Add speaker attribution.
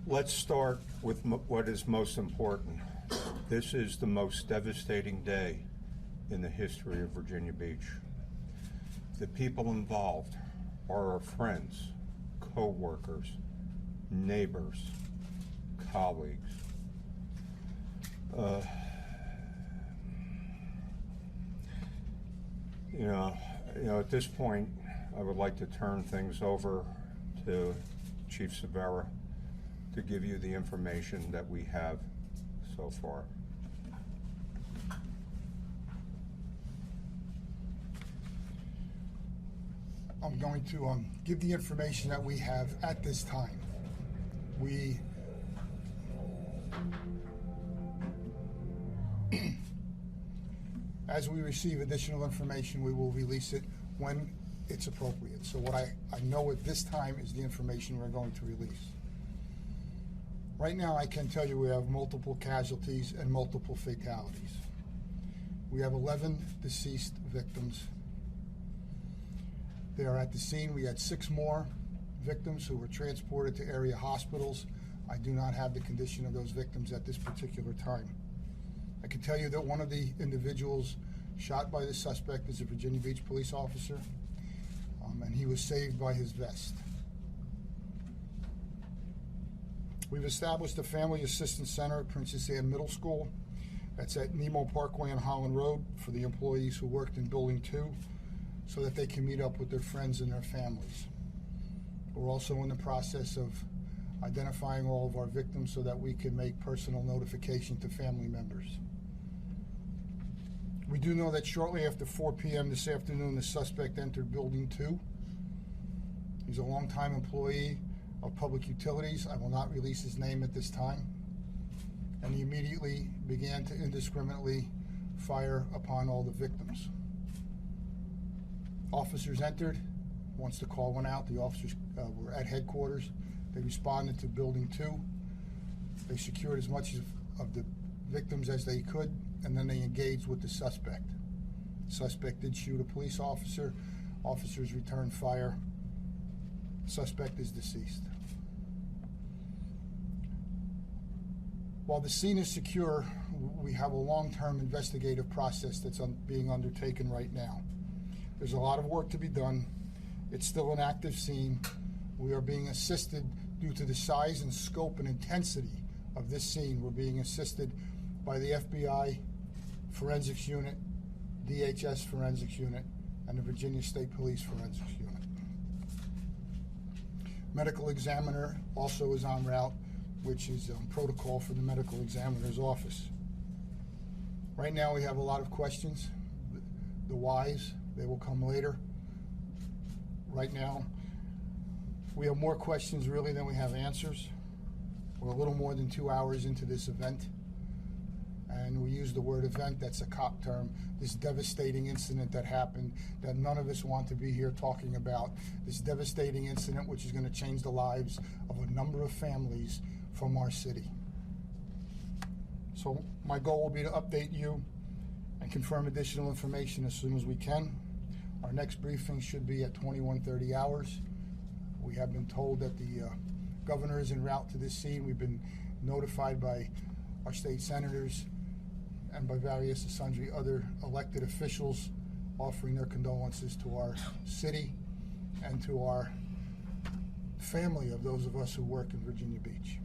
Speaker 1: Let's start with what is most important. This is the most devastating day in the history of Virginia Beach. The people involved are our friends, co-workers, neighbors, colleagues. At this point, I would like to turn things over to Chief Severa to give you the information that we have so far.
Speaker 2: I'm going to give the information that we have at this time. As we receive additional information, we will release it when it's appropriate. So what I know at this time is the information we're going to release. Right now, I can tell you we have multiple casualties and multiple fatalities. We have 11 deceased victims. They are at the scene. We had 6 more victims who were transported to area hospitals. I do not have the condition of those victims at this particular time. I can tell you that one of the individuals shot by the suspect is a Virginia Beach police officer, and he was saved by his vest. We've established a family assistance center at Princess Anne Middle School. That's at Nemo Parkway and Holland Road for the employees who worked in Building 2 so that they can meet up with their friends and their families. We're also in the process of identifying all of our victims so that we can make personal notification to family members. We do know that shortly after 4 p.m. this afternoon, the suspect entered Building 2. He's a longtime employee of Public Utilities. I will not release his name at this time. And he immediately began to indiscriminately fire upon all the victims. Officers entered. Once the call went out, the officers were at headquarters. They responded to Building 2. They secured as much of the victims as they could, and then they engaged with the suspect. The suspect did shoot a police officer. Officers returned fire. The suspect is deceased. While the scene is secure, we have a long-term investigative process that's being undertaken right now. There's a lot of work to be done. It's still an active scene. We are being assisted due to the size and scope and intensity of this scene. We're being assisted by the FBI Forensics Unit, DHS Forensics Unit, and the Virginia State Police Forensics Unit. Medical examiner also is en route, which is protocol for the medical examiner's office. Right now we have a lot of questions. The whys, they will come later. Right now, we have more questions really than we have answers. We're a little more than 2 hours into this event. And we use the word event, that's a cop term, this devastating incident that happened that none of us want to be here talking about. This devastating incident which is going to change the lives of a number of families from our city. So my goal will be to update you and confirm additional information as soon as we can. Our next briefing should be at 21:30 hours. We have been told that the governor is en route to this scene. We've been notified by our state senators and by various and sundry other elected officials offering their condolences to our city and to our family of those of us who work in Virginia Beach.